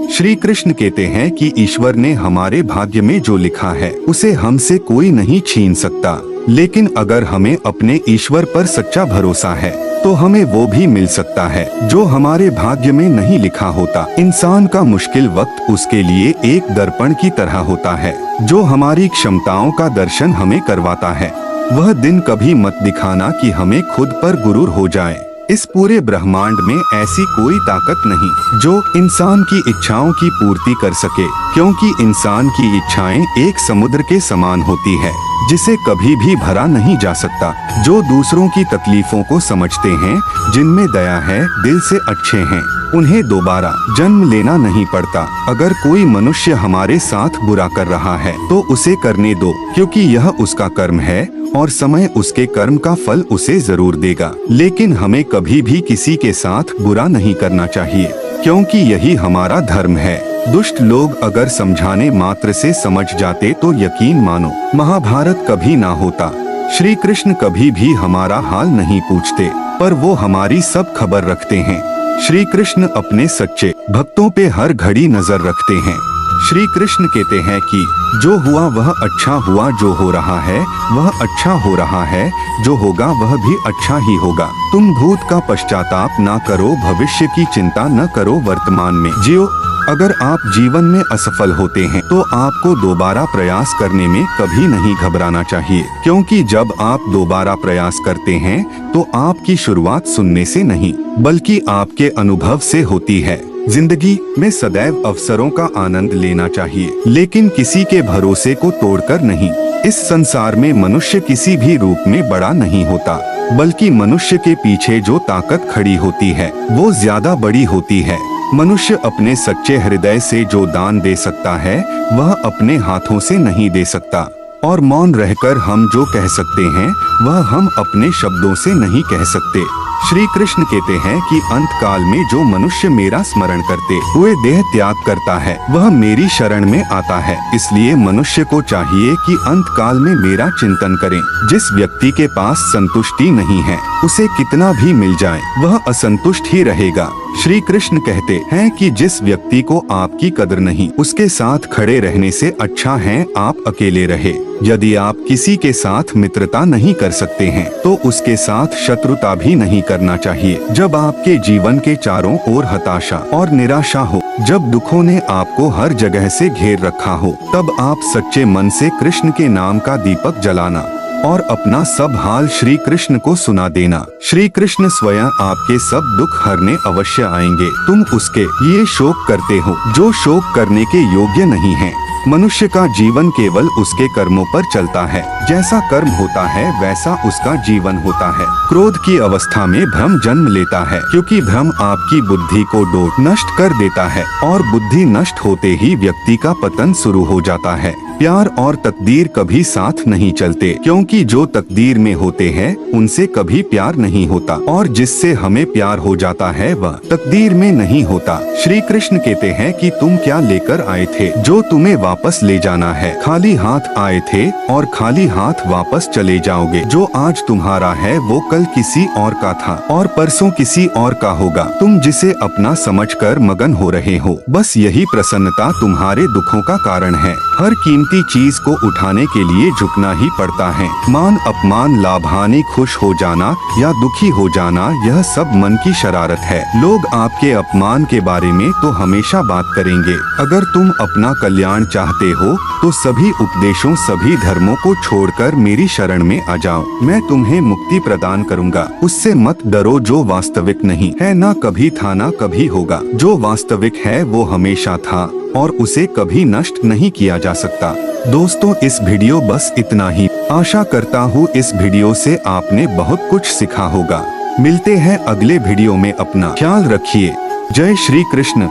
श्री कृष्ण कहते हैं कि ईश्वर ने हमारे भाग्य में जो लिखा है उसे हमसे कोई नहीं छीन सकता, लेकिन अगर हमें अपने ईश्वर पर सच्चा भरोसा है तो हमें वो भी मिल सकता है जो हमारे भाग्य में नहीं लिखा होता। इंसान का मुश्किल वक्त उसके लिए एक दर्पण की तरह होता है जो हमारी क्षमताओं का दर्शन हमें करवाता है। वह दिन कभी मत दिखाना कि हमें खुद पर गुरूर हो जाए। इस पूरे ब्रह्मांड में ऐसी कोई ताकत नहीं जो इंसान की इच्छाओं की पूर्ति कर सके, क्योंकि इंसान की इच्छाएं एक समुद्र के समान होती है जिसे कभी भी भरा नहीं जा सकता। जो दूसरों की तकलीफों को समझते हैं, जिनमें दया है, दिल से अच्छे हैं, उन्हें दोबारा जन्म लेना नहीं पड़ता। अगर कोई मनुष्य हमारे साथ बुरा कर रहा है तो उसे करने दो, क्योंकि यह उसका कर्म है और समय उसके कर्म का फल उसे जरूर देगा। लेकिन हमें कभी भी किसी के साथ बुरा नहीं करना चाहिए, क्योंकि यही हमारा धर्म है। दुष्ट लोग अगर समझाने मात्र से समझ जाते तो यकीन मानो महाभारत कभी ना होता। श्री कृष्ण कभी भी हमारा हाल नहीं पूछते, पर वो हमारी सब खबर रखते हैं। श्री कृष्ण अपने सच्चे भक्तों पे हर घड़ी नजर रखते हैं। श्री कृष्ण कहते हैं कि जो हुआ वह अच्छा हुआ, जो हो रहा है वह अच्छा हो रहा है, जो होगा वह भी अच्छा ही होगा। तुम भूत का पश्चाताप ना करो, भविष्य की चिंता न करो, वर्तमान में जियो। अगर आप जीवन में असफल होते हैं तो आपको दोबारा प्रयास करने में कभी नहीं घबराना चाहिए, क्योंकि जब आप दोबारा प्रयास करते हैं तो आपकी शुरुआत सुनने से नहीं बल्कि आपके अनुभव से होती है। जिंदगी में सदैव अवसरों का आनंद लेना चाहिए, लेकिन किसी के भरोसे को तोड़कर नहीं। इस संसार में मनुष्य किसी भी रूप में बड़ा नहीं होता, बल्कि मनुष्य के पीछे जो ताकत खड़ी होती है वो ज्यादा बड़ी होती है। मनुष्य अपने सच्चे हृदय से जो दान दे सकता है वह अपने हाथों से नहीं दे सकता, और मौन रहकर हम जो कह सकते हैं वह हम अपने शब्दों से नहीं कह सकते। श्री कृष्ण कहते हैं कि अंत काल में जो मनुष्य मेरा स्मरण करते हुए देह त्याग करता है वह मेरी शरण में आता है। इसलिए मनुष्य को चाहिए कि अंत काल में मेरा चिंतन करें। जिस व्यक्ति के पास संतुष्टि नहीं है उसे कितना भी मिल जाए वह असंतुष्ट ही रहेगा। श्री कृष्ण कहते हैं कि जिस व्यक्ति को आपकी कदर नहीं, उसके साथ खड़े रहने से अच्छा है आप अकेले रहे। यदि आप किसी के साथ मित्रता नहीं कर सकते हैं तो उसके साथ शत्रुता भी नहीं करना चाहिए। जब आपके जीवन के चारों ओर हताशा और निराशा हो, जब दुखों ने आपको हर जगह से घेर रखा हो, तब आप सच्चे मन से कृष्ण के नाम का दीपक जलाना और अपना सब हाल श्री कृष्ण को सुना देना। श्री कृष्ण स्वयं आपके सब दुख हरने अवश्य आएंगे। तुम उसके ये शोक करते हो जो शोक करने के योग्य नहीं है। मनुष्य का जीवन केवल उसके कर्मों पर चलता है। जैसा कर्म होता है वैसा उसका जीवन होता है। क्रोध की अवस्था में भ्रम जन्म लेता है, क्योंकि भ्रम आपकी बुद्धि को नष्ट कर देता है, और बुद्धि नष्ट होते ही व्यक्ति का पतन शुरू हो जाता है। प्यार और तकदीर कभी साथ नहीं चलते, क्योंकि जो तकदीर में होते हैं उनसे कभी प्यार नहीं होता, और जिससे हमें प्यार हो जाता है वह तकदीर में नहीं होता। श्री कृष्ण कहते हैं कि तुम क्या लेकर आए थे जो तुम्हें वापस ले जाना है। खाली हाथ आए थे और खाली हाथ वापस चले जाओगे। जो आज तुम्हारा है वो कल किसी और का था और परसों किसी और का होगा। तुम जिसे अपना समझकर मगन हो रहे हो, बस यही प्रसन्नता तुम्हारे दुखों का कारण है। हर कीमती चीज को उठाने के लिए झुकना ही पड़ता है। मान अपमान, लाभ हानि, खुश हो जाना या दुखी हो जाना, यह सब मन की शरारत है। लोग आपके अपमान के बारे में तो हमेशा बात करेंगे। अगर तुम अपना कल्याण चाहते हो तो सभी उपदेशों, सभी धर्मों को छोड़कर मेरी शरण में आ जाओ। मैं तुम्हें मुक्ति प्रदान करूंगा। उससे मत डरो जो वास्तविक नहीं है, ना कभी था ना कभी होगा। जो वास्तविक है वो हमेशा था और उसे कभी नष्ट नहीं किया जा सकता। दोस्तों, इस वीडियो बस इतना ही। आशा करता हूँ इस वीडियो से आपने बहुत कुछ सीखा होगा। मिलते हैं अगले वीडियो में। अपना ख्याल रखिए। जय श्री कृष्ण।